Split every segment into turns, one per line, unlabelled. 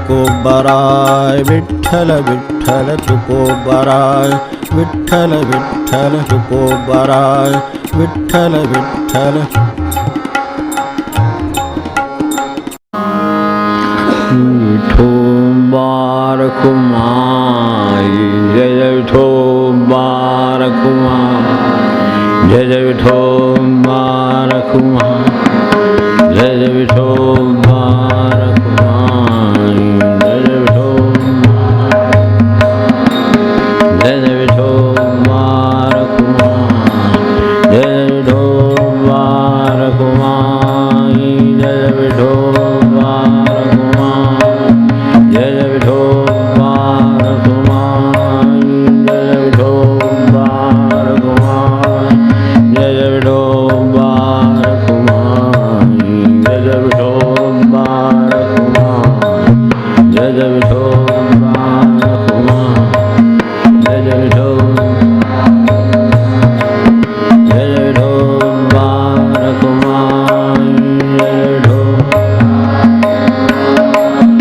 तुकोबाराय विठ्ठल विठ्ठल तुकोबाराय विठ्ठल विठ्ठल तुकोबाराय विठ्ठल विठ्ठल विठोबार कुमार जय जय विठोबार कुमार जय जय विठोबार कुमार जय जय विठोबार कुमार जय जय विठोबार जय जय विठोबार कुमार जय जय विठोबार कुमार जय जय विठोबार जय जय विठोबार कुमार जय जय विठोबार कुमार जय जय विठोबार कुमार जय जय विठोबार कुमार जय जय विठोबार कुमार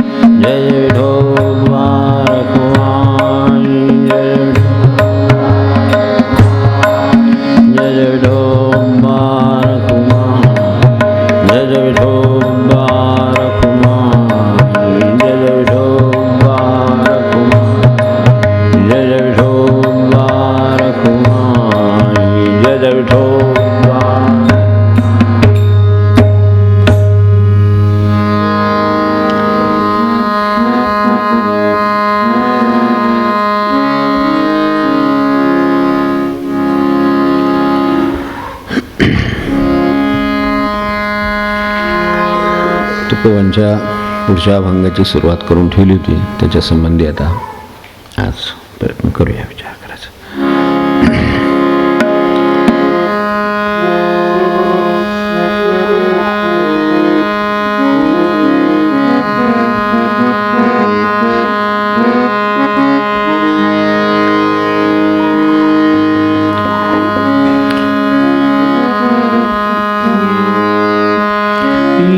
जय जय विठोबार कुमार जय जय विठोबार कुमार जय जय विठोबार कुमार जय जय विठोबार कुमार जय जय विठोबार कुमार जय जय विठोबार कुमार जय जय विठोबार तुकोबांच्या पुढच्या अभंगाची सुरुवात करून ठेवली होती. त्याच्या संबंधी आता आज प्रयत्न करूया विचार करायचा.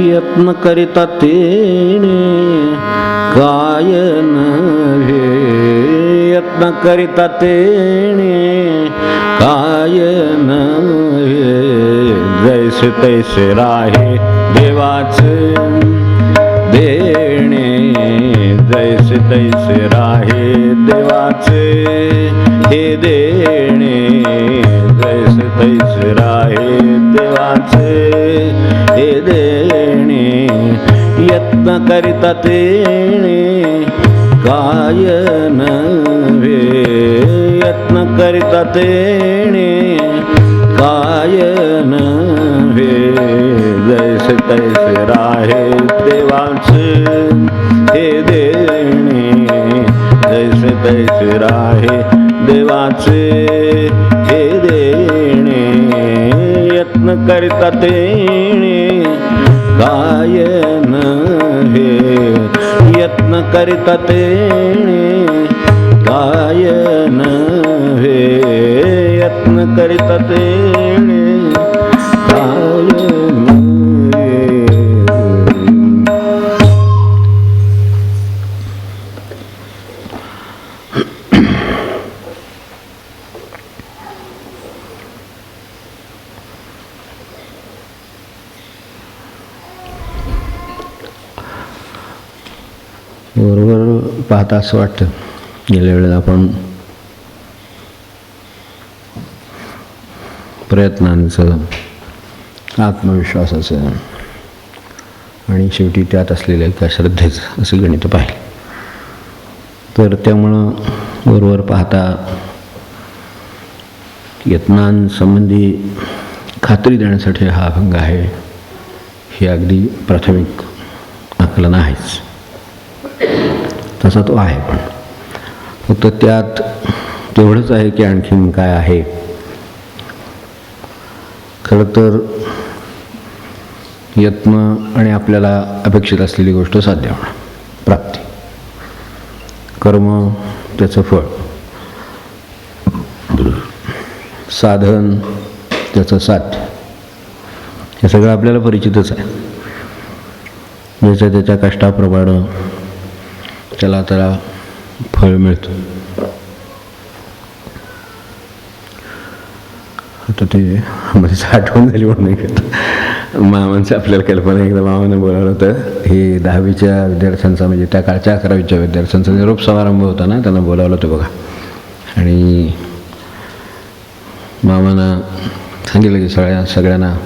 यत्न करिता तेणे काय नव्हे यत्न करिता तेणे काय नव्हे जैसे तैसे राहे देवाचे देणे जैसे तैसे राहे देवाचे हे देणे जैसे तैसे राहे देवाचे हे देणे यत्न करिता तेणे काय नव्हे यत्न करिता तेणे काय नव्हे जैसे तैसे राहे देवाचे हे देणे जैसे तैसे राहे देवाचे हे देणे यत्न करिता तेणे काय नव्हे यत्न करिता तेणे काय नव्हे यत्न करिता तेणे काय नव्हे. बरोबर पाहता असं वाटतं गेल्या वेळेला आपण प्रयत्नांचं आत्मविश्वासाचं आणि शेवटी त्यात असलेल्या एका श्रद्धेचं असं गणित पाहिलं. तर त्यामुळं वरवर पाहता यत्नांसंबंधी खात्री देण्यासाठी हा अभंग आहे हे अगदी प्राथमिक आकलन आहेच. तसा तो आहे पण फक्त त्यात तेवढंच आहे की आणखीन काय आहे. खरं तर यत्न आणि आपल्याला अपेक्षित असलेली गोष्ट साध्य होणं प्राप्ती कर्म त्याचं फळ साधन त्याचं साध्य हे सगळं आपल्याला परिचितच आहे. ज्याच्या त्याच्या कष्टाप्रमाणे त्याला त्याला फळ मिळतं. आता ते मध्येच आठवण झाली म्हणून नाही मामांचं आपल्याला कल्पना एकदा मामानं बोलावलं होतं. हे 10वीच्या विद्यार्थ्यांचा म्हणजे त्या काळच्या 11वीच्या विद्यार्थ्यांचा निरोप समारंभ होता ना, त्यांना बोलावलं होतं बघा. आणि मामानं सांगितलं की सगळ्यांना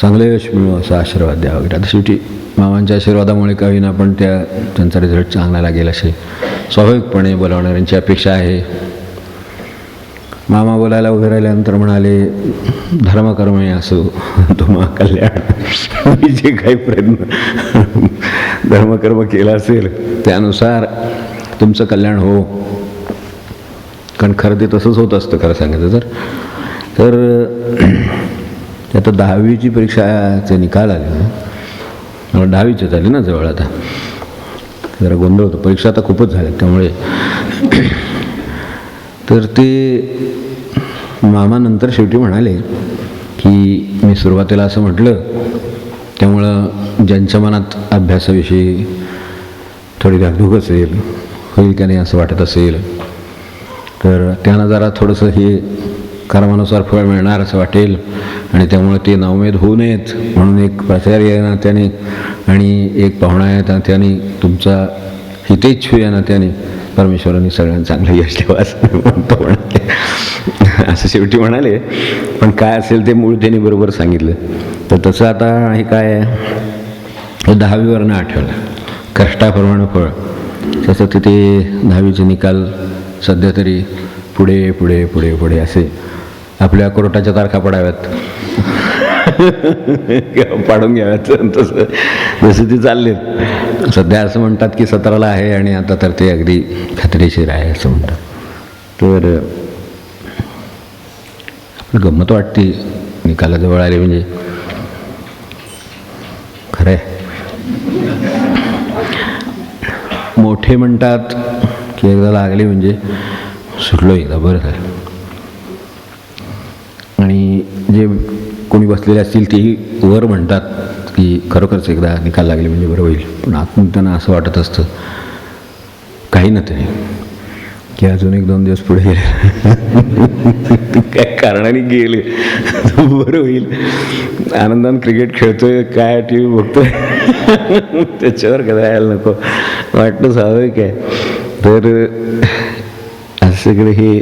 चांगलं यश मिळू असा आशीर्वाद द्या वगैरे. आता शेवटी मामांच्या आशीर्वादामुळे काही ना पण त्यांचा रिझल्ट चांगला लागेल अशी स्वाभाविकपणे बोलावणाऱ्यांची अपेक्षा आहे. मामा बोलायला उभे राहिल्यानंतर म्हणाले, धर्मकर्म असो तुम्हा कल्याण. मी जे काही प्रयत्न धर्मकर्म केला असेल त्यानुसार तुमचं कल्याण हो. कारण खरं ते तसंच होत असतं खरं सांगायचं तर आता 10वीची परीक्षाचे निकाल आले ना, 10वीचे झाले ना जवळ. आता जरा गोंधळ होतो, परीक्षा आता खूपच झाल्या त्यामुळे. तर ते मामा नंतर शेवटी म्हणाले की मी सुरुवातीला असं म्हटलं त्यामुळं ज्यांच्या मनात अभ्यासाविषयी थोडी धाकधूक असेल, होईल का नाही असं वाटत असेल, तर त्यांना जरा थोडंसं हे कर्मानुसार फळ मिळणार असं वाटेल आणि त्यामुळे ते नाउमेद होऊ नयेत म्हणून एक प्राचार्य या नात्याने आणि एक पाहुणा या नात्याने तुमचा हितेच्छू या नात्याने परमेश्वरांनी सगळ्यांना चांगलं यश द्यावं असं म्हणतो म्हणाले. असं शेवटी म्हणाले. पण काय असेल ते मूळ त्यांनी बरोबर सांगितलं. तर तसं आता हे काय आहे, 10वीवरनं आठवलं कष्टाप्रमाणे फळ. तसं तिथे 10वीचे निकाल सध्या तरी पुढे पुढे पुढे पुढे असे आपल्या कोर्टाच्या तारखा पडाव्यात किंवा पाडून घ्याव्यात तसं जसे ते चाललेत. सध्या असं म्हणतात की 17ला आहे आणि आता तर ते अगदी खात्रीशीर आहे असं म्हणतात. तर आपलं गंमत वाटते निकालाजवळ आले म्हणजे. खरं आहे, मोठे म्हणतात की एकदा लागले म्हणजे सुटलो एकदा बरं झालं. आणि जे कोणी बसलेले असतील तेही वर म्हणतात की खरोखरच एकदा निकाल लागले म्हणजे बरं होईल. पण आतून त्यांना असं वाटत असतं काही ना तरी की अजून 1-2 दिवस पुढे गेले काय कारणाने गेले बरं होईल. आनंदाने क्रिकेट खेळतोय, काय टी व्ही बघतोय त्याच्यावर कदा यायला नको वाटतं, स्वाभाविक आहे. तर असं सगळं हे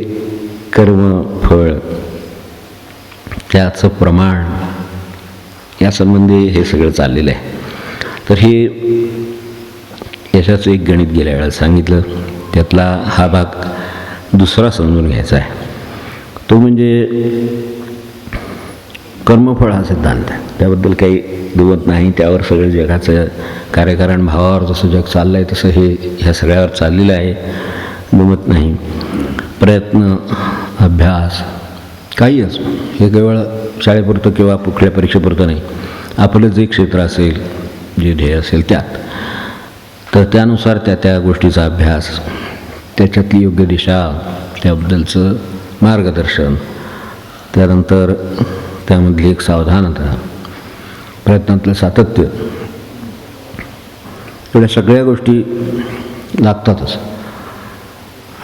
कर्म फळ त्याचं प्रमाण यासंबंधी हे सगळं चाललेलं आहे. तर हे यशाचं एक गणित गेल्या वेळेला सांगितलं. त्यातला हा भाग दुसरा समजून घ्यायचा आहे. तो म्हणजे कर्मफळ हा सिद्धांत आहे. त्याबद्दल काही दुमत नाही. त्यावर सगळं जगाचं कार्यकारण भावावर जसं जग चाललं आहे तसं हे ह्या सगळ्यावर चाललेलं आहे, दुमत नाही. प्रयत्न, अभ्यास काही असो, हे केवळ शाळेपुरतं किंवा कुठल्या परीक्षेपुरतं नाही. आपलं जे क्षेत्र असेल, जे ध्येय असेल त्यात, तर त्यानुसार त्या गोष्टीचा अभ्यास, त्याच्यातली योग्य दिशा, त्याबद्दलचं मार्गदर्शन, त्यानंतर त्यामधली एक सावधानता, प्रयत्नातलं सातत्य, एवढ्या सगळ्या गोष्टी लागतातच.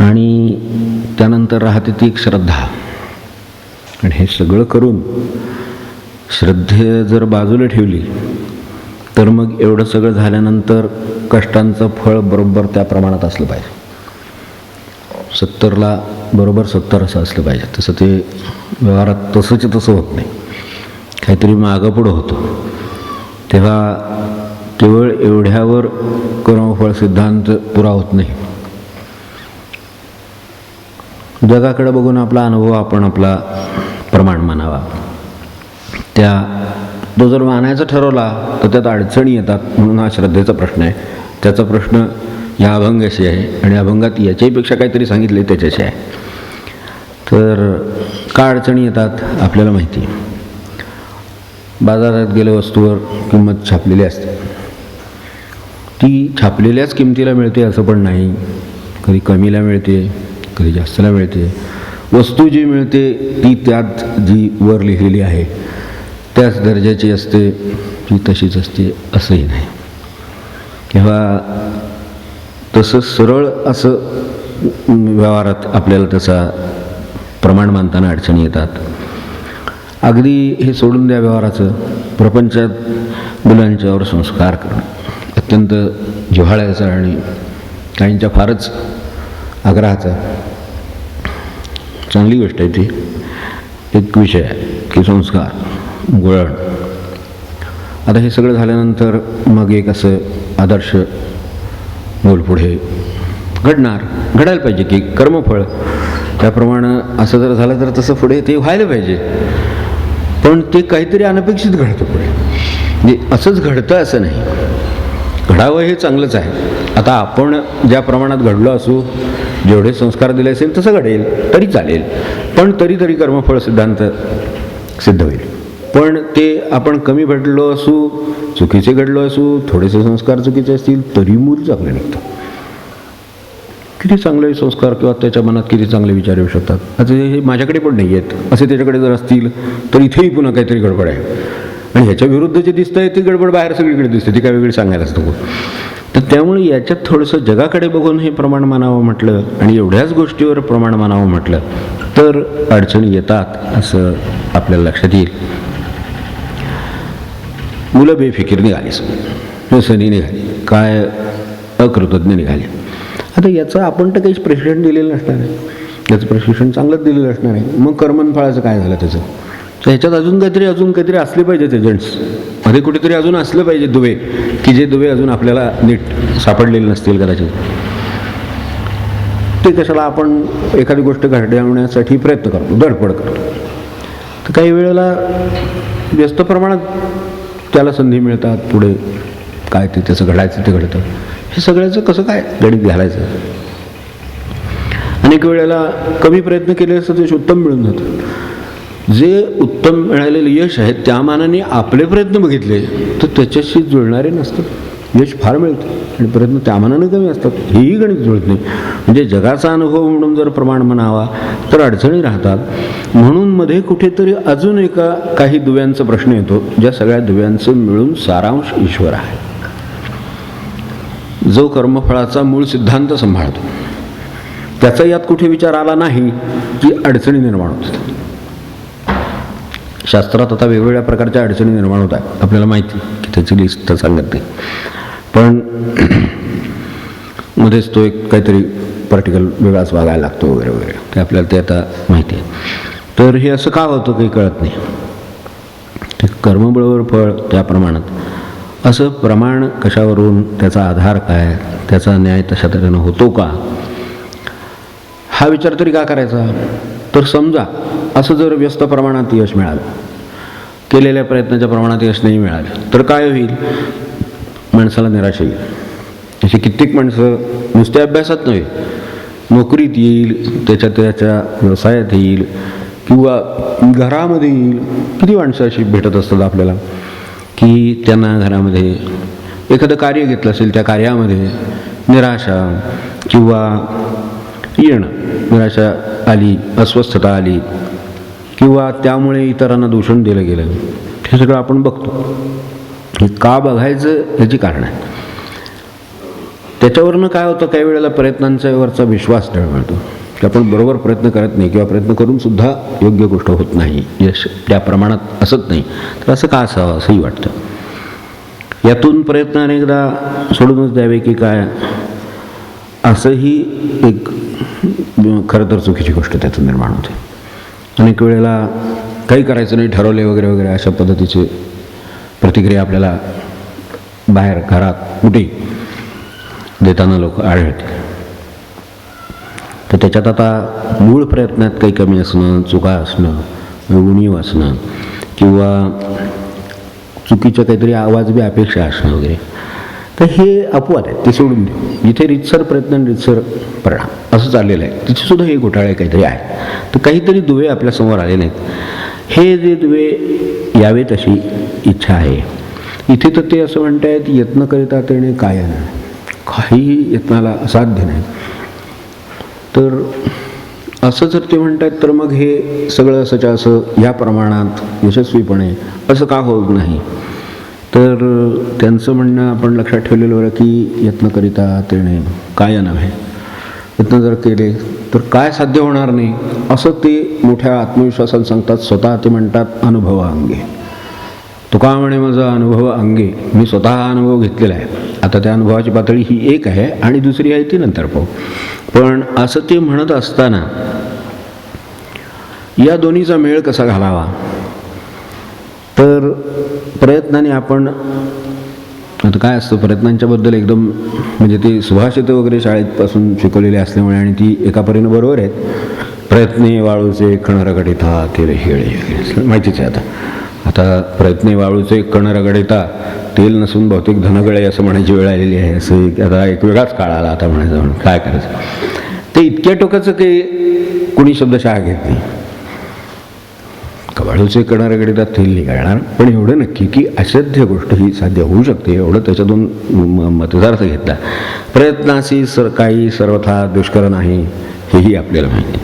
आणि त्यानंतर राहते ती एक श्रद्धा. आणि हे सगळं करून श्रद्धे जर बाजूला ठेवली तर मग एवढं सगळं झाल्यानंतर कष्टांचं फळ बरोबर त्या प्रमाणात असलं पाहिजे. 70ला बरोबर 70 असं असलं पाहिजे. तसं ते व्यवहारात तसंच तसं होत नाही, काहीतरी मागं पुढं होतं. तेव्हा केवळ एवढ्यावर कर्मफळ सिद्धांत पुरा होत नाही. जगाकडे बघून आपला अनुभव आपण आपला प्रमाण मानावा. तो जर मानायचा ठरवला तर त्यात अडचणी येतात. म्हणून हा श्रद्धेचा प्रश्न आहे. त्याचा प्रश्न ह्या अभंगाशी आहे आणि अभंगात याच्याहीपेक्षा काहीतरी सांगितले त्याच्याशी आहे. तर का अडचणी येतात आपल्याला माहिती आहे. बाजारात गेल्या वस्तूवर किंमत छापलेली असते. ती छापलेल्याच किमतीला मिळते असं पण नाही. कधी कमीला मिळते, कधी जास्तला मिळते. वस्तू जी मिळते ती त्यात जी वर लिहिलेली आहे त्याच दर्जाची असते, ती तशीच असते असंही नाही. तेव्हा तसं सरळ असं व्यवहारात आपल्याला त्याचा प्रमाण मानताना अडचणी येतात. अगदी हे सोडून द्या व्यवहाराचं, प्रपंचात मुलांच्यावर संस्कार करणं अत्यंत जिव्हाळ्याचा आणि काहींच्या फारच आग्रहाचा, चांगली गोष्ट आहे ती. एक विषय आहे की संस्कार, वळण. आता हे सगळं झाल्यानंतर मग एक असं आदर्श मूल पुढे घडायला पाहिजे की कर्मफळ त्याप्रमाणे असं जर झालं तर तसं पुढे ते व्हायला पाहिजे. पण ते काहीतरी अनपेक्षित घडतं पुढे, म्हणजे असंच घडतं असं नाही. घडावं हे चांगलंच आहे. आता आपण ज्या प्रमाणात घडलो असू, जेवढे संस्कार दिले असेल तसं घडेल तरी चालेल, पण तरी कर्मफळ सिद्धांत सिद्ध होईल. पण ते आपण कमी घडलो असू, चुकीचे घडलो असू, थोडेसे संस्कार चुकीचे असतील तरी मूल चांगलं निघतं. किती चांगले संस्कार किंवा त्याच्या मनात किती चांगले विचार येऊ शकतात. आता हे माझ्याकडे पण नाही आहेत, असे त्याच्याकडे जर असतील तर इथेही पुन्हा काहीतरी गडबड आहे. आणि ह्याच्या विरुद्ध जे दिसतं आहे ती गडबड बाहेर सगळीकडे दिसते, ती काय वेगळी सांगायलाच नको. तर त्यामुळे याच्यात थोडंसं जगाकडे बघून हे प्रमाण मानावं म्हटलं आणि एवढ्याच गोष्टीवर प्रमाण मानावं म्हटलं तर अडचणी येतात असं आपल्याला लक्षात येईल. मुलं बेफिकीर निघाली, सनी निघाली, काय अकृतज्ञ निघाली. आता याचं आपण तर काहीच प्रशिक्षण दिलेलं नसणार आहे, याचं प्रशिक्षण चांगलंच दिलेलं असणार आहे. मग कर्मणफळाचं काय झालं त्याचं? तर ह्याच्यात अजून काहीतरी असले पाहिजेत एजंट्स, मध्ये कुठेतरी अजून असलं पाहिजे दुवे, की जे दुवे अजून आपल्याला नीट सापडलेले नसतील कदाचित. ते कशाला आपण एखादी गोष्ट घडवण्यासाठी प्रयत्न करतो, धडपड करतो. तर काही वेळेला व्यस्त प्रमाणात त्याला संधी मिळतात, पुढे काय ते त्याचं घडायचं ते घडतं. हे सगळ्याचं कसं काय गणित घालायचं? अनेक वेळेला कमी प्रयत्न केले असतं यश उत्तम मिळून जातं. जे उत्तम मिळालेलं यश आहे त्या मानाने आपले प्रयत्न बघितले तर त्याच्याशी जुळणारे नसतात. यश फार मिळतं आणि प्रयत्न त्या मानाने कमी असतात, हेही गणित जुळत नाही. म्हणजे जगाचा अनुभव म्हणून जर प्रमाण म्हणावा तर अडचणी राहतात. म्हणून मध्ये कुठेतरी अजून एका काही दुव्यांचा प्रश्न येतो, ज्या सगळ्या दुव्यांचं मिळून सारांश ईश्वर आहे, जो कर्मफळाचा मूळ सिद्धांत सांभाळतो. त्याचा यात कुठे विचार आला नाही की अडचणी निर्माण होतात. शास्त्रात आता वेगवेगळ्या प्रकारच्या अडचणी निर्माण होत आहेत, आपल्याला माहिती की त्याची लिस्ट तर सांगत नाही. पण मध्येच तो एक काहीतरी पार्टिकल वेगळाच वागायला लागतो वगैरे वगैरे, ते आपल्याला ते आता माहिती आहे. तर हे असं का होतं काही कळत नाही. ते कर्मबळावर फळ त्या प्रमाणात, असं प्रमाण कशावरून, त्याचा आधार काय, त्याचा न्याय तशा तऱ्हेनं होतो का, हा विचार तरी का करायचा? तर समजा असं जर व्यस्त प्रमाणात यश मिळालं, केलेल्या प्रयत्नाच्या प्रमाणात यश नाही मिळालं तर काय होईल? माणसाला निराशा येईल. अशी कित्येक माणसं नुसत्या अभ्यासात नव्हे, नोकरीत येईल, त्याच्या व्यवसायात येईल किंवा घरामध्ये येईल. किती माणसं अशी भेटत असतात आपल्याला की त्यांना घरामध्ये एखादं कार्य घेतलं असेल, त्या कार्यामध्ये निराशा किंवा निराशा आली, अस्वस्थता आली किंवा त्यामुळे इतरांना दूषण दिलं गेलं. हे सगळं आपण बघतो. हे का बघायचं याची कारण आहे. त्याच्यावरनं काय होतं, काही वेळेला प्रयत्नांच्यावरचा विश्वास ढळतो की आपण बरोबर प्रयत्न करत नाही किंवा प्रयत्न करून सुद्धा योग्य गोष्ट होत नाही, यश त्या प्रमाणात असत नाही. तर असं का असावं असंही वाटतं. यातून प्रयत्न अनेकदा सोडूनच द्यावे की काय, असंही एक खरं तर चुकीची गोष्ट त्यातून निर्माण होते. अनेक वेळेला काही करायचं नाही ठरवले वगैरे वगैरे अशा पद्धतीचे प्रतिक्रिया आपल्याला बाहेर घरात कुठे देताना लोक आढळते. तर त्याच्यात आता मूळ प्रयत्नात काही कमी असणं, चुका असणं, उणीव असणं किंवा चुकीच्या काहीतरी आवाजबी अपेक्षा असणं वगैरे, तर हे अपवाद आहेत, ते सोडून देऊ. जिथे रितसर प्रयत्न आणि रितसर परिणाम असं चाललेलं आहे तिथेसुद्धा हे घोटाळे काहीतरी आहे. तर काहीतरी दुवे आपल्यासमोर आले नाहीत. हे जे दुवे यावेत अशी इच्छा आहे. इथे तर ते असं म्हणतायत, यत्न करिता येणे काय नाही, काहीही यत्नाला असाध्य नाही. तर असं जर ते म्हणतात तर मग हे सगळं असंच्या असं या प्रमाणात यशस्वीपणे असं का होत नाही? तर त्यांचं म्हणणं आपण लक्षात ठेवलेलं बरं की यत्न करिता तेणे काय नव्हे, यत्न जर केले तर काय साध्य होणार नाही असं ते मोठ्या आत्मविश्वासाने सांगतात. स्वतः ते म्हणतात अनुभवांगे. तुका म्हणे माझा अनुभव अंगे, मी स्वतः हा अनुभव घेतलेला आहे. आता त्या अनुभवाची पातळी ही एक आहे आणि दुसरी आहे ती नंतर पाहू. पण असं ते म्हणत असताना या दोन्हीचा मेळ कसा घालावा, तर प्रयत्नाने आपण, आता काय असतं प्रयत्नांच्याबद्दल एकदम म्हणजे ते सुभाषित वगैरे शाळेतपासून शिकवलेले असल्यामुळे आणि ती एका परीनं बरोबर आहेत. प्रयत्ने वाळूचे कण रगडिता तेल हेळे, माहितीच आहे. आता प्रयत्ने वाळूचे कण रगडिता तेल नसून बहुतेक धनगळे असं म्हणायची वेळ आलेली आहे. असं आता एक वेगळाच काळ आला आता म्हणायचं, म्हणून काय करायचं. ते इतक्या टोकाचं काही कुणी शब्दशः घेत नाही. वाळूचे कण रगडिता तेल निघाणार, पण एवढं नक्की की असाध्य गोष्ट ही साध्य होऊ शकते एवढं त्याच्यातून मतदार्थ घेतला. प्रयत्नाशी काही सर्वथा दुष्कर नाही हेही आपल्याला माहिती,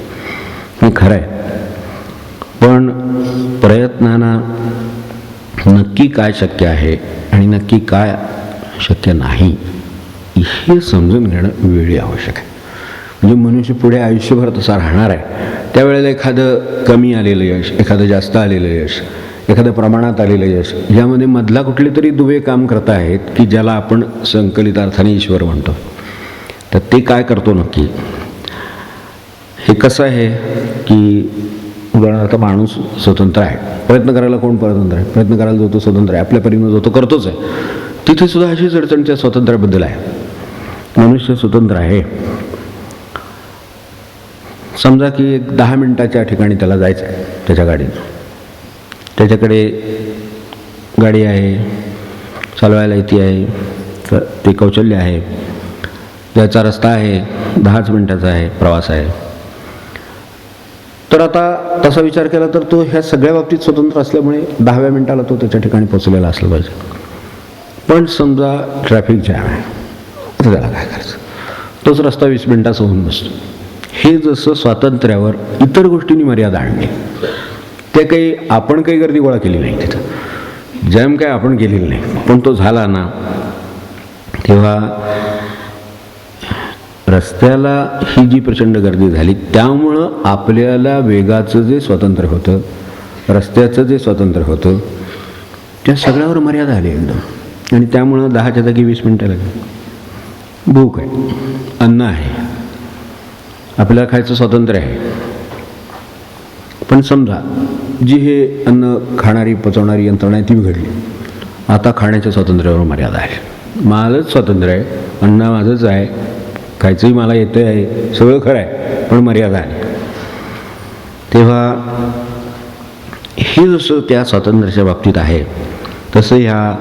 हे खरं आहे. पण प्रयत्नांना नक्की काय शक्य आहे आणि नक्की काय शक्य नाही हे समजून घेणं वेळी आवश्यक आहे. म्हणजे मनुष्य पुढे आयुष्यभर तसा राहणार आहे. त्यावेळेला एखादं कमी आलेलं यश, एखादं जास्त आलेलं यश, एखाद्या प्रमाणात आलेलं यश, यामध्ये मधला कुठले तरी दुवे काम करत आहेत की ज्याला आपण संकलित अर्थाने ईश्वर म्हणतो. तर ते काय करतो नक्की, हे कसं आहे की उदाहरणार्थ माणूस स्वतंत्र आहे. प्रयत्न करायला कोण स्वतंत्र आहे? प्रयत्न करायला जो तो स्वतंत्र आहे, आपल्या परीनं जो तो करतोच आहे. तिथे सुद्धा अशीच अडचण त्या स्वातंत्र्याबद्दल आहे. मनुष्य स्वतंत्र आहे. समजा की एक 10 मिनिटाच्या ठिकाणी त्याला जायचं आहे त्याच्या गाडीनं, त्याच्याकडे गाडी आहे, चालवायला येते आहे, ते कौशल्य आहे, जायचा रस्ता आहे, 10 मिनिटाचा आहे प्रवास आहे. तर आता तसा विचार केला तर तो ह्या सगळ्या बाबतीत स्वतंत्र असल्यामुळे 10व्या मिनिटाला तो त्याच्या ठिकाणी पोचलेला असला पाहिजे. पण समजा ट्रॅफिक जॅम आहे, तर त्याला काय करायचं? तोच रस्ता 20 मिनिटाचा होऊन बसतो. हे जसं स्वातंत्र्यावर इतर गोष्टींनी मर्यादा आणली. ते काही आपण काही गर्दी गोळा केली नाही, तिथं जॅम काय आपण केलेलं नाही, पण तो झाला ना तेव्हा रस्त्याला ही जी प्रचंड गर्दी झाली त्यामुळं आपल्याला वेगाचं जे स्वातंत्र्य होतं, रस्त्याचं जे स्वातंत्र्य होतं, त्या सगळ्यावर मर्यादा आली एकदम. आणि त्यामुळं 10च्या जागी 20 मिनिटं लागली. भूक आहे, अन्न आहे, आपल्याला खायचं स्वातंत्र्य आहे. पण समजा जी हे अन्न खाणारी पचवणारी यंत्रणा आहे ती बिघडली. आता खाण्याच्या स्वातंत्र्यावर मर्यादा आहे. माझंच स्वातंत्र्य आहे, अन्न माझंच आहे, खायचंही मला येतं आहे, सगळं खरं आहे, पण मर्यादा आहे. तेव्हा हे जसं त्या स्वातंत्र्याच्या बाबतीत आहे तसं ह्या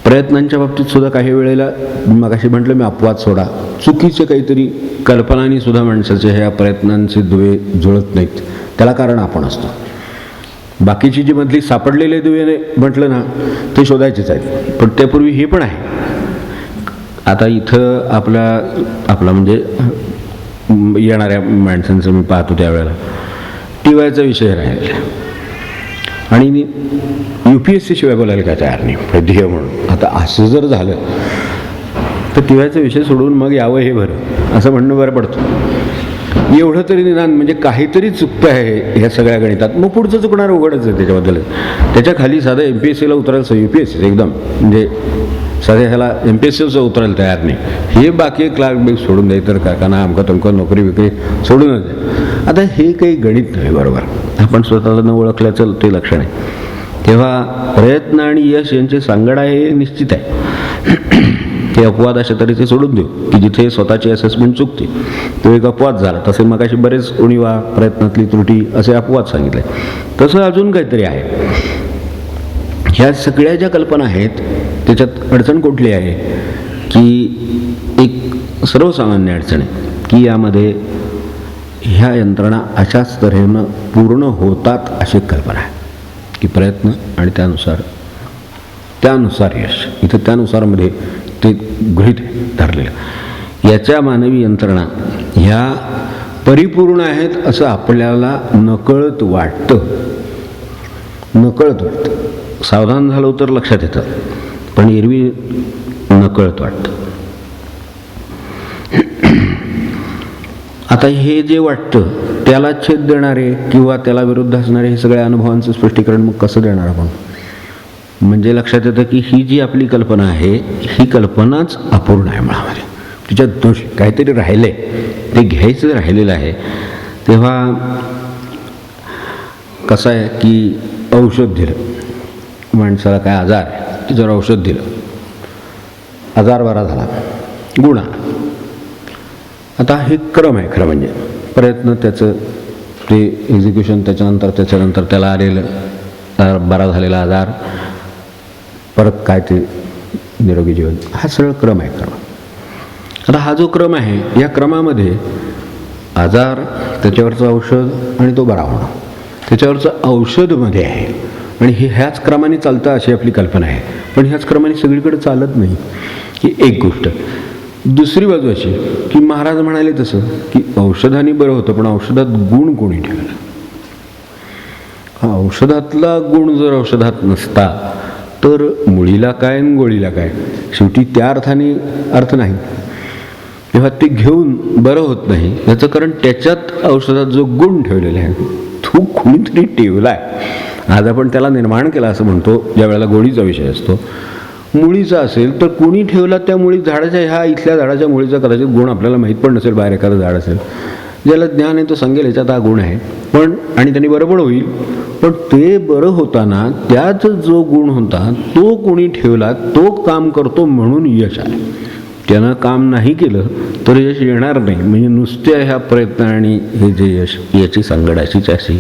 प्रयत्नांच्या बाबतीत सुद्धा काही वेळेला मगाशी म्हटलं मी अपवाद सोडा, चुकीचे काहीतरी कल्पनांनी सुद्धा माणसाचे ह्या प्रयत्नांचे दुवे जुळत नाहीत. त्याला कारण आपण असतो. बाकीची जी मधली सापडलेले दुवे म्हटलं ना ते शोधायचेच आहेत. पण त्यापूर्वी हे पण आहे. आता इथं आपला म्हणजे येणाऱ्या माणसांचं मी पाहतो त्यावेळेला टीवायचा विषय राहिला आणि UPSC शिवाय बोलायला काय तयार नाही ध्येय म्हणून. आता असं जर झालं तर टीवायचा विषय सोडून मग यावं हे बरं असं म्हणणं बरं पडतं. एवढं तरी निदान म्हणजे काहीतरी चुकतं आहे ह्या सगळ्या गणितात. मग पुढचं चुकणार उघडच आहे त्याच्याबद्दल. त्याच्या खाली साधं MPSCला उतरायचं, UPSC एकदम म्हणजे साध्या ह्याला MPSCचं उतरायला तयार नाही. हे बाकी क्लार्क बिग सोडून द्याय तर काकांना आमका तुमका नोकरी विक्री सोडूनच द्या. आता हे काही गणित नाही बरोबर. आपण स्वतःला न ओळखल्याचं ते लक्षण आहे. तेव्हा प्रयत्न आणि यश यांचे सांगड आहे हे निश्चित आहे. हे अपवाद अशा तऱ्हेचे सोडून देऊ की जिथे स्वतःची असेसमेंट चुकते तो एक अपवाद झाला. तसे मग अशी बरेच उणीवा, प्रयत्नातली त्रुटी असे अपवाद सांगितले. तसं अजून काहीतरी आहे. ह्या सगळ्या ज्या कल्पना आहेत त्याच्यात अडचण कुठली आहे की एक सर्वसामान्य अडचण आहे की यामध्ये ह्या यंत्रणा अशाच तऱ्हेनं पूर्ण होतात अशी कल्पना आहे की प्रयत्न आणि त्यानुसार यश. इथं त्यानुसारमध्ये ते गृहीत धरलेलं. याच्या मानवी यंत्रणा ह्या परिपूर्ण आहेत असं आपल्याला नकळत वाटतं. सावधान झालो तर लक्षात येतं, पण एरवी नकळत वाटतं. आता हे जे वाटतं त्याला छेद देणारे किंवा त्याला विरुद्ध असणारे हे सगळ्या अनुभवांचं स्पष्टीकरण मग कसं देणार आपण? म्हणजे लक्षात येतं की ही जी आपली कल्पना आहे ही कल्पनाच अपूर्ण आहे मुळामध्ये, तिच्यात दोष काहीतरी राहिले, ते घ्यायचं राहिलेलं आहे. तेव्हा कसं आहे की औषध दिलं, माणसाला काय आजार आहे की जर औषध दिलं, आजार बरा झाला, गुण आला. आता हे क्रम आहे खरं म्हणजे, प्रयत्न त्याचं ते एक्झिक्युशन, त्याच्यानंतर त्याला आलेलं बरा झालेला आजार, परत काय ते निरोगी जीवन, हा सरळ क्रम आहे क्रम. आता हा जो क्रम आहे या क्रमामध्ये आजार, त्याच्यावरचं औषध आणि तो बरा होणं, त्याच्यावरचं औषधमध्ये आहे. आणि हे ह्याच क्रमाने चालतं अशी आपली कल्पना आहे. पण ह्याच क्रमाने सगळीकडे चालत नाही ही एक गोष्ट. दुसरी बाजू अशी की महाराज म्हणाले तसं की औषधाने बरं होतं, पण औषधात गुण कोणी ठेवला? औषधातला गुण जर औषधात नसता तर मुळीला काय आणि गोळीला काय, शेवटी त्या अर्थाने अर्थ नाही. तेव्हा ते घेऊन बरं होत नाही याचं कारण त्याच्यात औषधात जो गुण ठेवलेला आहे तो कुणीतरी ठेवला आहे. आज आपण त्याला निर्माण केला असं म्हणतो ज्या वेळेला गोळीचा विषय असतो. मुळीचा असेल तर कुणी ठेवला त्या मुळी झाडाच्या, ह्या इथल्या झाडाच्या मुळीचा कदाचित गुण आपल्याला माहीत पण नसेल, बाहेर एखादं झाड असेल, ज्याला ज्ञान आहे तो सांगेल याच्यात हा गुण आहे, पण आणि त्यांनी बरं पण होईल. पण ते बरं होताना त्यात जो गुण होता तो कोणी ठेवला, तो काम करतो म्हणून यश आलं. त्यानं काम नाही केलं तर यश येणार नाही. म्हणजे नुसत्या ह्या प्रयत्न आणि हे जे यश याची सांगडाचीच अशी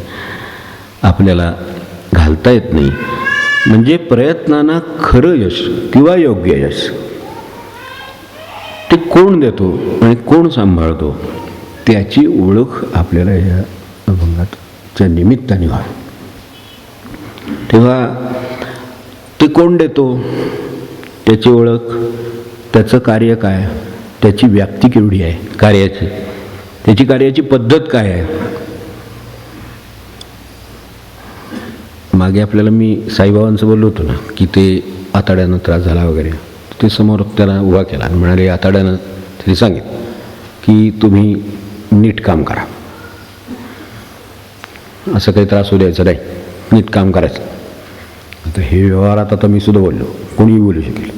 आपल्याला घालता येत नाही. म्हणजे प्रयत्नांना खरं यश किंवा योग्य यश ते कोण देतो आणि कोण सांभाळतो त्याची ओळख आपल्याला या अभंगाच्या निमित्ताने व्हावी. तेव्हा ते कोण देतो, त्याची ओळख, त्याचं कार्य काय, त्याची व्याप्ती केवढी आहे कार्याची, त्याची कार्याची पद्धत काय आहे. मागे आपल्याला मी साईबाबांचं बोललो होतो ना की ते आताड्यानं त्रास झाला वगैरे, ते समोर त्याला उभा केला आणि म्हणाले, आताड्यानं त्यांनी सांगितलं की तुम्ही नीट काम करा, असं काही त्रास होऊ द्यायचा नाही, नीट काम करायचं. आता हे व्यवहारात आता मी सुद्धा बोललो, कोणीही बोलू शकेल.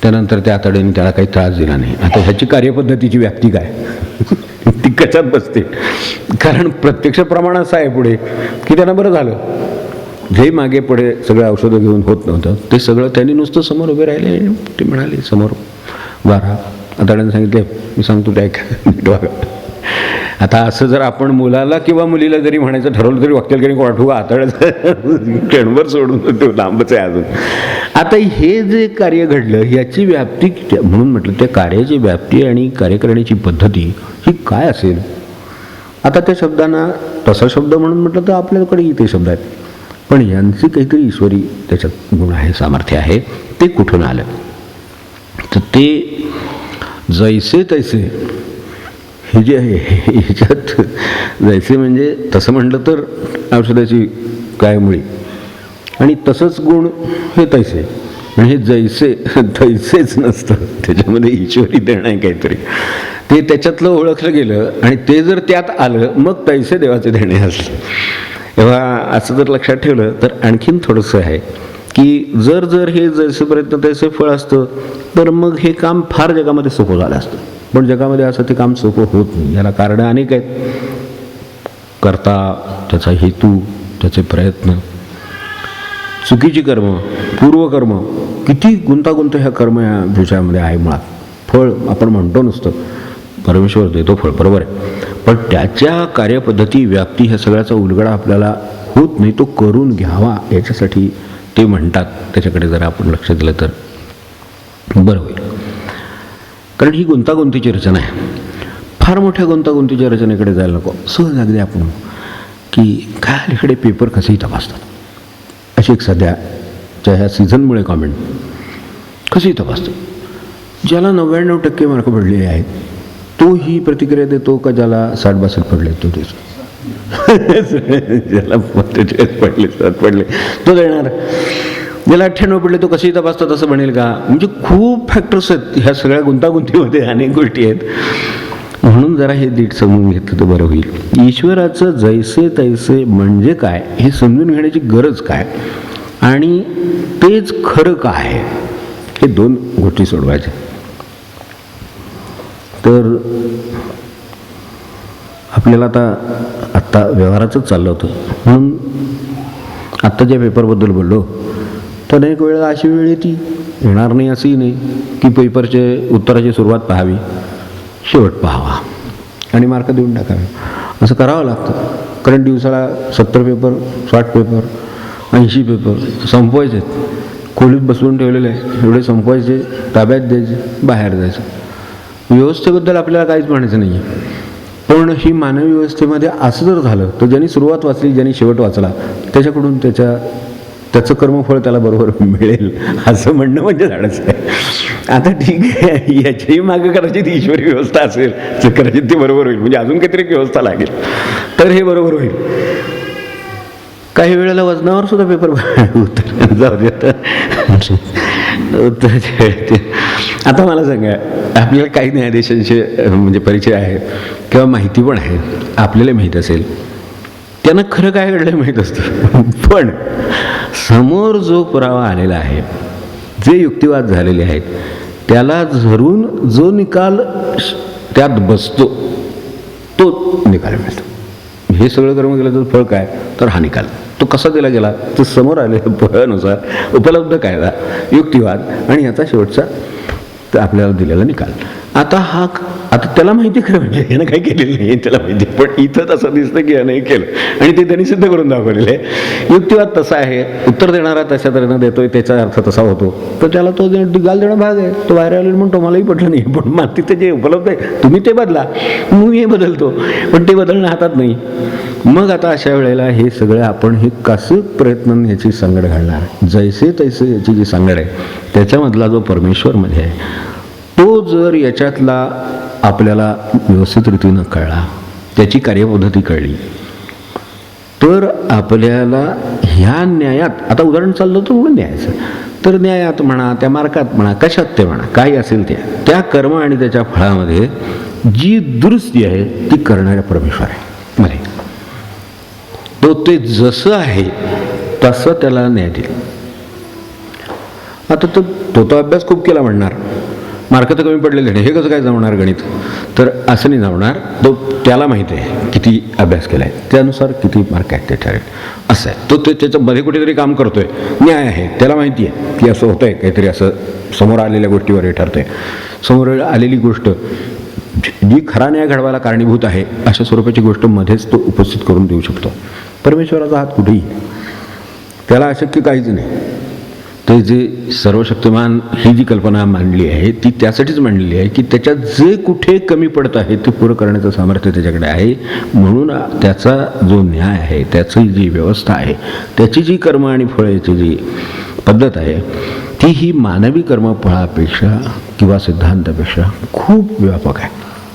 त्यानंतर त्या आताड्याने त्याला काही त्रास दिला नाही. आता ह्याची कार्यपद्धतीची व्याप्ती काय ती कशात बसते? कारण प्रत्यक्ष प्रमाण असं आहे पुढे की त्यांना बरं झालं, जे मागे पुढे सगळं औषधं घेऊन होत नव्हतं ते सगळं त्यांनी नुसतं समोर उभे राहिले. ते म्हणाले समोर बारा, आताड्यानं सांगितले मी सांगतो ते ऐका. आता असं जर आपण मुलाला किंवा मुलीला जरी म्हणायचं ठरवलं तरी वाक्याला काही वाटू आताड्याचं क्षणभर सोडून ते लांबच आहे अजून. आता हे जे कार्य घडलं याची व्याप्ती, म्हणून म्हटलं त्या कार्याची व्याप्ती आणि कार्य करण्याची पद्धती ही काय असेल. आता त्या शब्दांना तसा शब्द म्हणून म्हटलं तर आपल्याकडे ते शब्द आहेत, पण यांची काहीतरी ईश्वरी त्याच्यात गुण आहे, सामर्थ्य आहे. ते कुठून आलं तर ते जैसे तैसे हे जे आहे ह्याच्यात जैसे म्हणजे तसं म्हटलं तर औषधाची काय मुळी आणि तसंच गुण हे तैसे, म्हणजे जैसे तैसेच नसतं, त्याच्यामध्ये ईश्वरी देणं आहे काहीतरी, ते त्याच्यातलं ओळखलं गेलं आणि ते जर त्यात आलं मग तैसे देवाचे देणे असले. तेव्हा असं जर लक्षात ठेवलं तर आणखीन थोडंसं आहे की जर जर हे जैसे प्रयत्न तैसे फळ असतं तर मग हे काम फार जगामध्ये सोपं झालं असतं. पण जगामध्ये असं ते काम सोपं होत नाही. याला कारणं अनेक आहेत. करता, त्याचा हेतू, त्याचे प्रयत्न, चुकीची कर्म, पूर्वकर्म, किती गुंतागुंत ह्या कर्म ह्या विषयामध्ये आहे. मुळात फळ आपण म्हणतो नुसतं परमेश्वर देतो फळ, बरोबर आहे, पण त्याच्या कार्यपद्धती, व्याप्ती ह्या सगळ्याचा उलगडा आपल्याला होत नाही. तो करून घ्यावा याच्यासाठी ते म्हणतात. त्याच्याकडे जरा आपण लक्ष दिलं तर बरं होईल. कारण ही गुंतागुंतीची रचना आहे. फार मोठ्या गुंतागुंतीच्या रचनेकडे जायला नको. सहज अगदी आपण की काय अलीकडे पेपर कसेही तपासतात, अशी एक सध्याच्या ह्या सीझनमुळे कॉमेंट कसेही तपासतात. ज्याला 99% मार्क पडलेले आहेत तो ही प्रतिक्रिया देतो का ज्याला 60-62 पडले तो देतो. ज्याला 45 पडले 7 पडले तो देणार. ज्याला 98 पडले तो कसेही तपासतात असं म्हणेल का? म्हणजे खूप फॅक्टर्स आहेत ह्या सगळ्या गुंतागुंतीमध्ये, अनेक गोष्टी आहेत. म्हणून जरा हे नीट समजून घेतलं तर बरं होईल. ईश्वराचं जैसे तैसे म्हणजे काय हे समजून घेण्याची गरज काय आणि तेच खरं काय, हे दोन गोष्टी सोडवायच्या. तर आपल्याला आत्ता व्यवहाराचंच चाललं होतं म्हणून आत्ता ज्या पेपरबद्दल बोललो तर अनेक वेळेला अशी वेळ येणार नाही असंही नाही की पेपरचे उत्तराची सुरुवात पाहावी, शेवट पाहावा आणि मार्क देऊन टाकावे. असं करावं लागतं. कारण दिवसाला 70 पेपर, 60 पेपर, 80 पेपर संपवायचे आहेत. खोलीत बसवून ठेवलेले आहे, एवढे संपवायचे, ताब्यात द्यायचे, बाहेर जायचं. व्यवस्थेबद्दल आपल्याला काहीच म्हणायचं नाही आहे. पण ही मानवी व्यवस्थेमध्ये असं जर झालं तर ज्यांनी सुरुवात वाचली, ज्यांनी शेवट वाचला, त्याच्याकडून त्याचं कर्मफळ त्याला बरोबर मिळेल असं म्हणणं म्हणजे धाडस आहे. आता ठीक आहे, याच्याही मागं कदाचित ईश्वरी व्यवस्था असेल तर कदाचित ते बरोबर होईल. म्हणजे अजून काहीतरी व्यवस्था लागेल तर हे बरोबर होईल. काही वेळेला वजनावर सुद्धा पेपर उत्तर जाऊ देत. आता मला सांगा, आपल्याला काही न्यायाधीशांचे म्हणजे परिचय आहे किंवा माहिती पण आहे, आपल्याला माहीत असेल, त्यांना खरं काय घडलं माहीत असतं. पण समोर जो पुरावा आलेला आहे, जे युक्तिवाद झालेले आहेत, त्याला धरून जो निकाल त्यात बसतो तो निकाल मिळतो. हे सगळं कर्म केलं तर फळ काय, तर हा निकाल. तो कसा दिला गेला तर समोर आलेल्या फळानुसार उपलब्ध कायदा, युक्तिवाद आणि याचा शेवटचा आपल्याला दिलेला निकाल. आता त्याला माहिती खरं म्हणजे यानं काही केलेलं नाही, त्याला माहिती. पण इथं तसं दिसतं की यानं केलं आणि ते त्यांनी सिद्ध करून दाखवलेलं आहे. युक्तिवाद तसा आहे, उत्तर देणारा तशा तऱ्हेनं देतोय, त्याचा अर्थ तसा होतो, तर त्याला तो निकाल देणं भाग आहे. तो बाहेर आलेला म्हणतो मलाही पटलं नाही, पण मला तिथे जे उपलब्ध आहे तुम्ही ते बदला, मी हे बदलतो, पण ते बदलणं हातात नाही. मग आता अशा वेळेला हे सगळं आपण हे कसं प्रयत्न याची सांगड घालणार, जैसे तैसे याची जी सांगड आहे त्याच्यामधला जो परमेश्वरमध्ये आहे तो जर याच्यातला आपल्याला व्यवस्थित रीतीनं कळला, त्याची कार्यपद्धती कळली, तर आपल्याला ह्या न्यायात, आता उदाहरण चाललं तर म्हणून न्यायाचं, तर न्यायात म्हणा, त्या मार्गात म्हणा, कशात ते म्हणा, काही असेल त्या कर्म आणि त्याच्या फळामध्ये जी दुरुस्ती आहे ती करणाऱ्या परमेश्वर आहे मध्ये. तो ते जसं आहे तसं त्याला न्याय देईल. आता तो अभ्यास खूप केला म्हणणार, मार्क तर कमी पडलेले नाही, हे कसं काय जमणार गणित, तर असं नाही जमणार. तो त्याला माहिती आहे किती अभ्यास केला आहे, त्यानुसार किती मार्क आहेत ते ठरेल असं आहे. तो त्याच्यामध्ये कुठेतरी काम करतोय, न्याय आहे, त्याला माहिती आहे की असं होतंय, काहीतरी असं समोर आलेल्या गोष्टीवर हे ठरतंय. समोर आलेली गोष्ट जी खरा न्याय घडवायला कारणीभूत आहे अशा स्वरूपाची गोष्ट मध्येच तो उपस्थित करून देऊ शकतो. परमेश्वराचा हात कुठेही, त्याला अशक्य काहीच नाही. ते जे सर्वशक्तिमान ही जी कल्पना मांडली आहे ती त्यासाठीच मांडलेली आहे की त्याच्यात जे कुठे कमी पडत आहे ते पुरं करण्याचं सामर्थ्य त्याच्याकडे आहे. म्हणून त्याचा जो न्याय आहे, त्याची जी व्यवस्था आहे, त्याची जी कर्म आणि फळाची जी पद्धत आहे ती ही मानवी कर्मफळापेक्षा किंवा सिद्धांतापेक्षा खूप व्यापक आहे.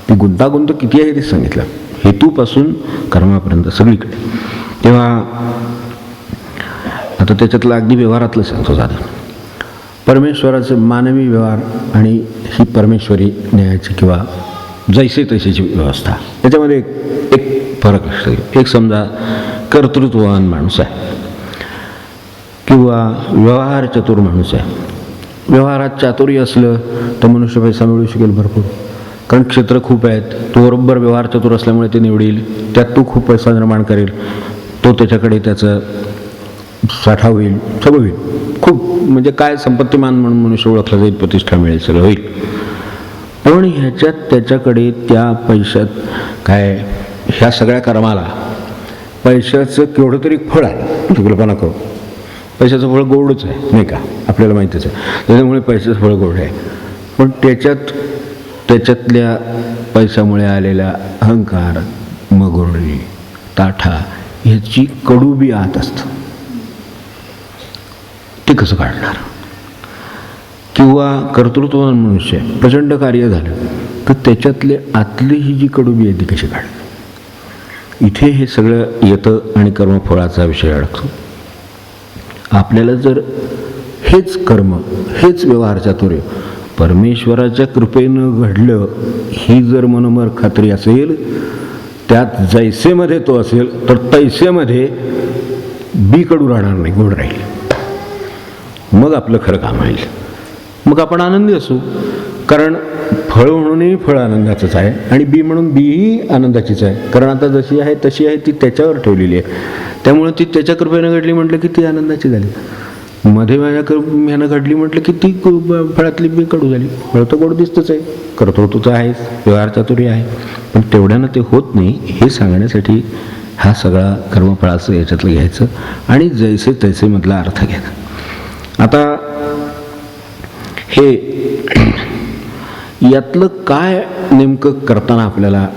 ती गुंतागुंत किती आहे ते सांगितलं, हेतूपासून कर्मापर्यंत सगळीकडे. तेव्हा आता त्याच्यातलं अगदी व्यवहारातलं सांगतो झालं, परमेश्वराचे मानवी व्यवहार आणि ही परमेश्वरी न्यायाची किंवा जैसे तैसेची व्यवस्था, याच्यामध्ये एक फरक असतो. एक समजा कर्तृत्ववान माणूस आहे किंवा व्यवहार चतुर माणूस आहे. व्यवहारात चातुर्य असलं तर मनुष्य पैसा मिळू शकेल भरपूर, कारण क्षेत्र खूप आहेत. तो बरोबर व्यवहार चतुर असल्यामुळे ते निवडील, त्यात तो खूप पैसा निर्माण करेल, तो त्याच्याकडे त्याचं साठा होईल, सगळं होईल, खूप म्हणजे काय संपत्तीमान म्हणून मनुष्य ओळखला जाईल, प्रतिष्ठा मिळेल, सगळं होईल. पण ह्याच्यात त्याच्याकडे त्या पैशात काय, ह्या सगळ्या कर्माला पैशाचं केवढं तरी फळ आहे. कल्पना करू, पैशाचं फळ गोडच आहे नाही का, आपल्याला माहितीच आहे, त्याच्यामुळे पैशाचं फळ गोड आहे. पण त्याच्यातल्या पैशामुळे आलेला अहंकार, मगोरी, ताठा ह्याची कडू बी आत असतं, ते कसं काढणार? किंवा कर्तृत्ववान मनुष्य प्रचंड कार्य झालं तर त्याच्यातले आतली ही जी कडूबी आहे ती कशी काढणार? इथे हे सगळं येतं आणि कर्मफळाचा विषय अडकतो. आपल्याला जर हेच कर्म, हेच व्यवहार चातुर्य परमेश्वराच्या कृपेनं घडलं, ही जर मनोमर खात्री असेल, त्यात जैसेमध्ये तो असेल तर तैसेमध्ये बी कडू राहणार नाही, गोड राहील. मग आपलं खरं काम होईल. मग आपण आनंदी असू, कारण फळ म्हणूनही फळ आनंदाचंच आहे आणि बी म्हणून बीही आनंदाचीच आहे. कारण आता जशी आहे तशी आहे, ती त्याच्यावर ठेवलेली आहे. त्यामुळे ती त्याच्या कृपेनं घडली म्हटलं की ती आनंदाची झाली. मध्ये माझ्या ह्यानं घडली म्हटलं की ती फळातली बी कडू झाली. फळ तर गोड दिसतंच आहे, कर्तृत्वच आहे, व्यवहार चातुर्य आहे, पण तेवढ्यानं ते होत नाही हे सांगण्यासाठी हा सगळा कर्मफळाचं याच्यातलं घ्यायचं आणि जैसे तैसे मधला अर्थ घ्यायचा. आता हे यातलं काय नेमकं करताना आपल्याला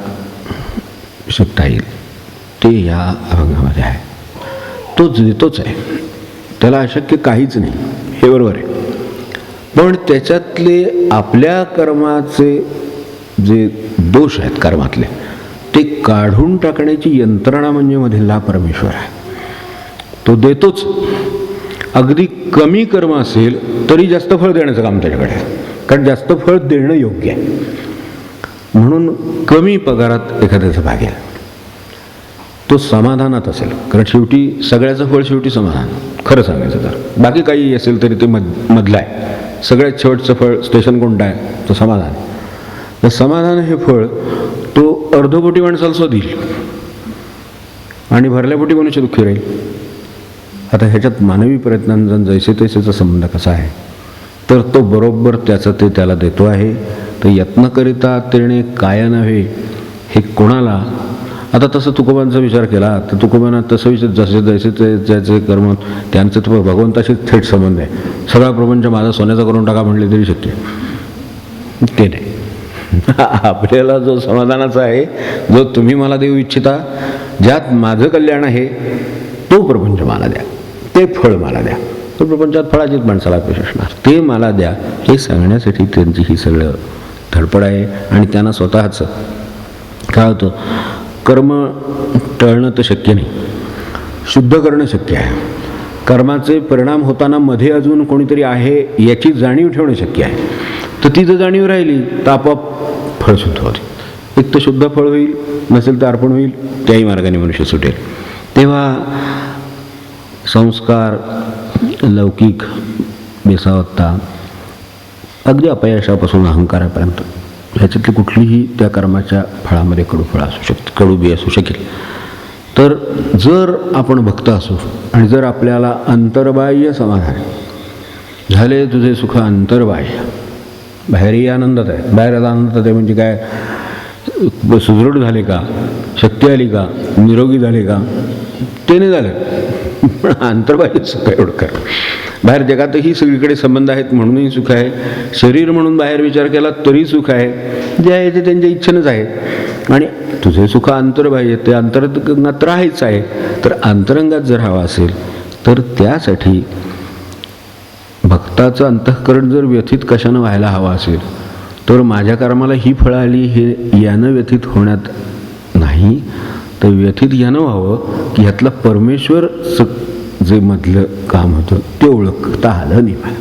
शिकता येईल ते या अभंगामध्ये आहे. तोच देतोच आहे, त्याला अशक्य काहीच नाही, हे बरोबर आहे. पण त्याच्यातले आपल्या कर्माचे जे दोष आहेत कर्मातले ते काढून टाकण्याची यंत्रणा म्हणजे मधला परमेश्वर आहे. तो देतोच. अगदी कमी कर्म असेल तरी जास्त फळ देण्याचं काम त्याच्याकडे आहे, कारण जास्त फळ देणं योग्य आहे. म्हणून कमी पगारात एखाद्याचा भाग आहे, तो समाधानात असेल, कारण शेवटी सगळ्याचं फळ शेवटी समाधान. खरं सांगायचं तर बाकी काही असेल तरी ते मधलं आहे. सगळ्यात शेवटचं फळ स्टेशन कोणतं आहे? तो समाधान. तर समाधान हे फळ तो अर्धपोटी माणसाला सुद्धा देईल आणि भरल्यापोटी मनुष्य दुःखी राहील. आता ह्याच्यात मानवी प्रयत्नांचा जैसे तैसेचा संबंध कसा आहे, तर तो बरोबर त्याचं ते त्याला देतो आहे. तर यत्न करिता तेणे काय नव्हे हे कोणाला. आता तसं तुकोबांचा विचार केला तर तुकोबांना तसं विचार जसे जैसे त्याचे कर्म त्यांचं तो भगवंताशी थेट संबंध आहे. सगळा प्रपंच माझा सोन्याचा करून टाका म्हणले तरी शक्य ते नाही. आपल्याला जो समाधानाचा आहे, जो तुम्ही मला देऊ इच्छिता, ज्यात माझं कल्याण आहे, तो प्रपंच मला द्या, ते फळ मला द्या. तर प्रपंचात फळाचीच माणसाला अपेक्षा असणार, ते मला द्या हे सांगण्यासाठी त्यांची ही सगळं धडपड आहे. आणि त्यांना स्वतःचं काय होतं, कर्म टळणं तर शक्य नाही, शुद्ध करणं शक्य आहे. कर्माचे परिणाम होताना मध्ये अजून कोणीतरी आहे याची जाणीव ठेवणं शक्य आहे. तर ती जर जाणीव राहिली तर आपोआप फळ शुद्ध होते. एक तर शुद्ध फळ होईल, नसेल तर अर्पण होईल, त्याही मार्गाने मनुष्य सुटेल. तेव्हा संस्कार, लौकिक बेसावत्ता, अगदी अपयशापासून अहंकारापर्यंत ह्याच्यातली कुठलीही त्या कर्माच्या फळामध्ये कडू फळ असू शकते, कडू बी असू शकेल. तर जर आपण भक्त असू आणि जर आपल्याला अंतर्बाह्य समाधान झाले, तुझे सुख अंतर्बाह्य, बाहेरही आनंदात आहे, बाहेर आनंदात आहे म्हणजे काय, सुदृढ झाले का, शक्ती आली का, निरोगी झाले का, ते नाही झालं, पण अंतर्बाह्य सुख एवढं कर. बाहेर जगातही सगळीकडे संबंध आहेत म्हणूनही सुख आहे, शरीर म्हणून बाहेर विचार केला तरी सुख आहे, जे आहे ते त्यांच्या इच्छेनंच आहे. आणि तुझे सुख अंतर्बाह्य, ते अंतरंगात राहायच आहे. तर अंतरंगात जर हवा असेल तर त्यासाठी भक्ताचं अंतःकरण जर व्यथित कशानं व्हायला हवं असेल, तर माझ्या कर्माला ही फळं आली हे यानं व्यथित होण्यात नाही, तर व्यथित यानं व्हावं की ह्यातला परमेश्वर जे मधलं काम होतं ते ओळखता आलं नाही मला.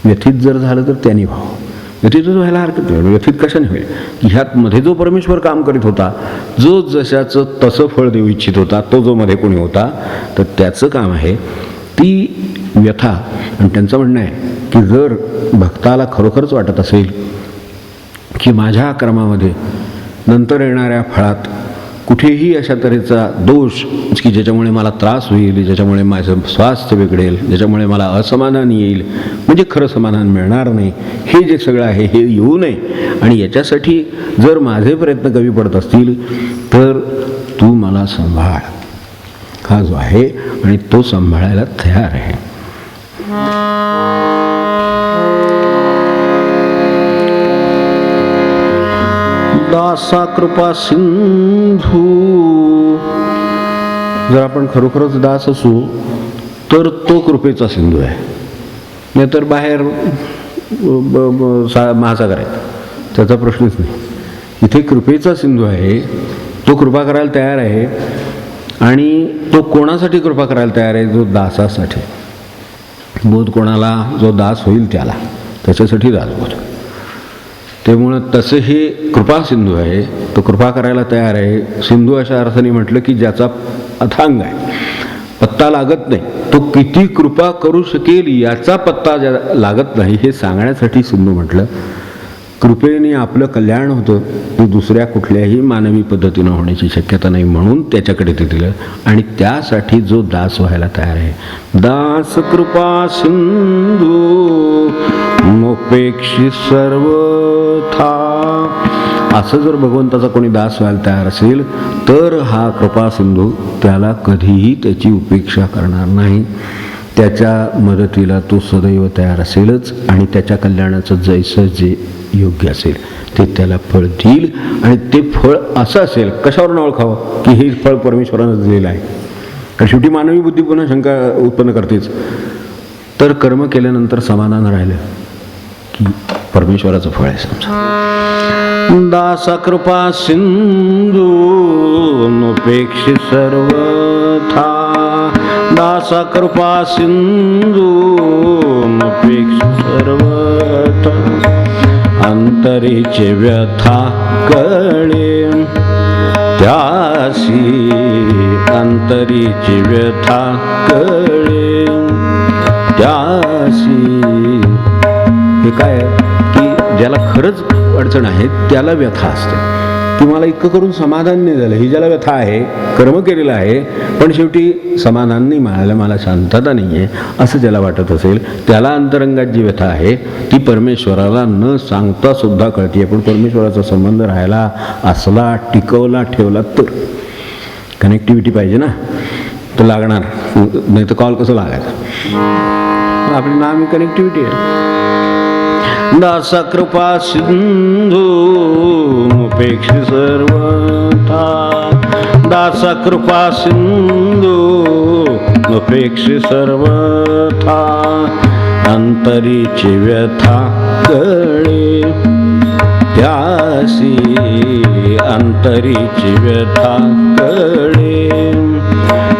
व्यथित जर झालं तर त्याने व्हावं. व्यथितच व्हायला हरकत नाही. व्यथित कशाने होईल की ह्यात मध्ये जो परमेश्वर काम करीत होता, जो जशाचं तसं फळ देऊ इच्छित होता, तो जो मध्ये कोणी होता, तर त्याचं काम आहे ती व्यथा. आणि त्यांचं म्हणणं आहे की जर भक्ताला खरोखरच वाटत असेल की माझ्या कर्मामध्ये नंतर येणाऱ्या फळात कुठेही अशा तऱ्हेचा दोष की ज्याच्यामुळे मला त्रास होईल, ज्याच्यामुळे माझं स्वास्थ्य बिघडेल, ज्याच्यामुळे मला असमाधान येईल, म्हणजे खरं समाधान मिळणार नाही, हे जे सगळं आहे हे येऊ नये आणि याच्यासाठी जर माझे प्रयत्न कमी पडत असतील तर तू मला सांभाळ, हा जो आहे आणि तो सांभाळायला तयार आहे. दासा कृपा सिंधू. जर आपण खरोखरच दास असू तर तो कृपेचा सिंधू आहे, नाहीतर बाहेर महासागर आहे, त्याचा प्रश्नच नाही. इथे कृपेचा सिंधू आहे, तो कृपा करायला तयार आहे. आणि तो कोणासाठी कृपा करायला तयार आहे? जो दासासाठी. बोध कोणाला? जो दास होईल त्याला, त्याच्यासाठी दासबोध. त्यामुळं तसं हे कृपा सिंधू आहे, तो कृपा करायला तयार आहे. सिंधू अशा अर्थाने म्हटलं की ज्याचा अथांग आहे, पत्ता लागत नाही, तो किती कृपा करू शकेल याचा पत्ता लागत नाही, हे सांगण्यासाठी सिंधू म्हटलं. कृपेने आपलं कल्याण होतं, ते दुसऱ्या कुठल्याही मानवी पद्धतीनं होण्याची शक्यता नाही, म्हणून त्याच्याकडे ते दिलं. आणि त्यासाठी जो दास व्हायला तयार आहे, दास कृपा सिंधू मोपेक्षी सर्वथा, असं जर भगवंताचा कोणी दास व्हायला तयार असेल तर हा कृपा सिंधू त्याला कधीही त्याची उपेक्षा करणार नाही. त्याच्या मदतीला तो सदैव तयार असेलच आणि त्याच्या कल्याणाचं जैसं जे योग्य असेल ते त्याला फळ देईल. आणि ते फळ असं असेल, कशावरून ओळखावं की हे फळ परमेश्वरानं दिलेलं आहे? कारण शेवटी मानवी बुद्धी पुन्हा शंका उत्पन्न करतेच. तर कर्म केल्यानंतर समाधान राहिलं की परमेश्वराचं फळ आहे. समजा दासा कृपा सिंधू नोपेक्षी सर्वथा, दासा कृपा सिंधू नोपेक्षी सर्वथा, अंतरीचे व्यथा कळे त्यासी, अंतरीचे व्यथा कळे त्यासी. हे काय की ज्याला खरंच अडचण आहे त्याला व्यथा असते की मला इतकं करून समाधान नाही झालं. ही ज्याला व्यथा आहे, कर्म केलेलं आहे पण शेवटी समाधान नाही मिळालं, मला शांतता नाही आहे, असं ज्याला वाटत असेल त्याला अंतरंगात जी व्यथा आहे ती परमेश्वराला न सांगता सुद्धा कळते. पण परमेश्वराचा संबंध राहायला असला, टिकवला ठेवला तर कनेक्टिव्हिटी पाहिजे ना, तर लागणार, नाही तर कॉल कसं लागायचं? आपली नाम कनेक्टिव्हिटी आहे. दासा कृपा सिंधू मोपेक्षी सर्वथा, दासा कृपा सिंधू मोपेक्षी सर्वथा, अंतरीची व्यथा कळे त्यासी, अंतरीची व्यथा कळे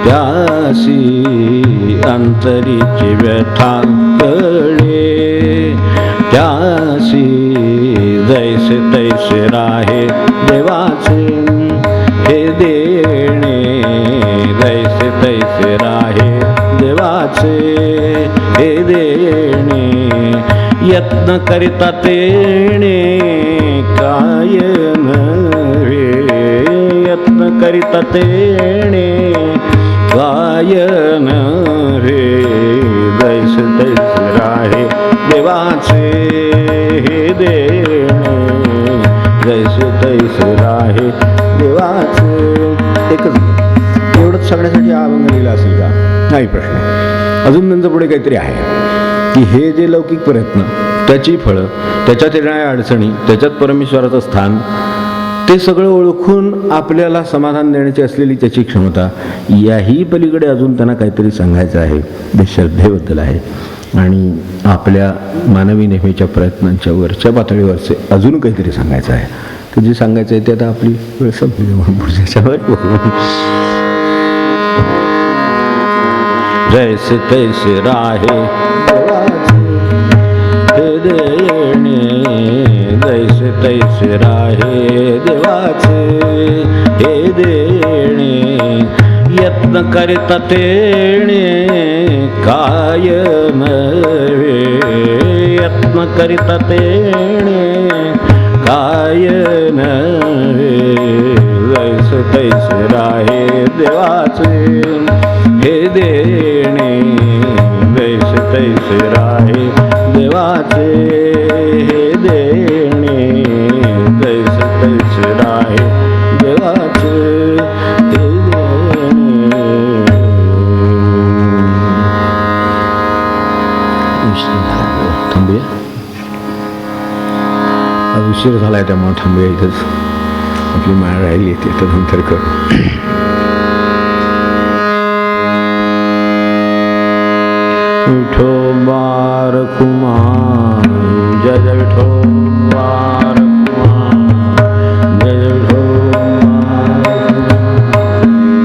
त्यासी, अंतरीची व्यथा कळे त्यासी. जैसे तैसे राहे देवाचे हे देणे, जैसे तैसे राहे देवाचे हे देणे, यत्न करिता तेणे काय नव्हे, यत्न करिता तेणे काय नव्हे. जैसे तैसे राहे देवाचे हे देणे, जैसे तैसे राहे देवाचे. एकच एवढंच सांगण्यासाठी हा अभंग लिहिला असेल का? नाही, प्रश्न आहे. अजून त्यांचं पुढे काहीतरी आहे की हे जे लौकिक प्रयत्न, त्याची फळं, त्याच्यात येणाऱ्या अडचणी, त्याच्यात परमेश्वराचं स्थान, ते सगळं ओळखून आपल्याला समाधान देण्याची असलेली त्याची क्षमता, याही पलीकडे अजून त्यांना काहीतरी सांगायचं आहे. ते श्रद्धेबद्दल आहे आणि आपल्या मानवी नेहमीच्या प्रयत्नांच्या वरच्या पातळीवरचे अजून काहीतरी सांगायचं आहे. तर जे सांगायचं आहे ते आता आपली वेळ संपली म्हणून पुढच्यावर बघू. जैसे तैसे राहे हे देणे, जैसे तैसे राहे देवाचे हे देणे, यत्न करिता तेणे काय नव्हे, यत्न करिता तेणे काय नव्हे. जैसे तैसे राहे देवाचे हे देणे, जैसे तैसे राहे देवाचे हे देणे, जैसे तैसे राहे देवाचे हे देणे. थांबूया, उशीर झालाय त्यामुळे थांबूया इथंच. आपली माळ राहिली ती तर नंतर कर. विठोबार कुमार जय जय विठोबार कुमार, जय जय विठोबार,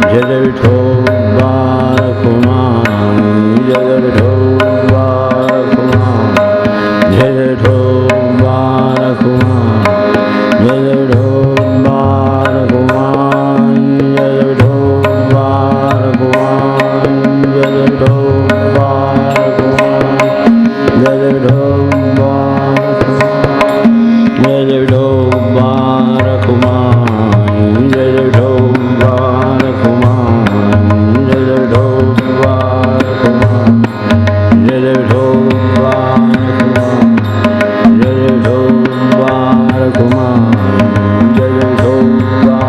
जय जय विठोबार कुमार, जय जय विठोबार जय जय विठोबा रघुवा जय जय विठोबा रघुवा जय जय विठोबा रघुवा जय जय विठोबा जय जय विठोबा रघुवा जय जय विठोबा रघुवा जय जय विठोबा रघुवा जय जय विठोबा जय जय विठोबा रघुवा जय जय विठोबा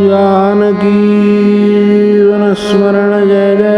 जानकी जीवन स्मरण जय जय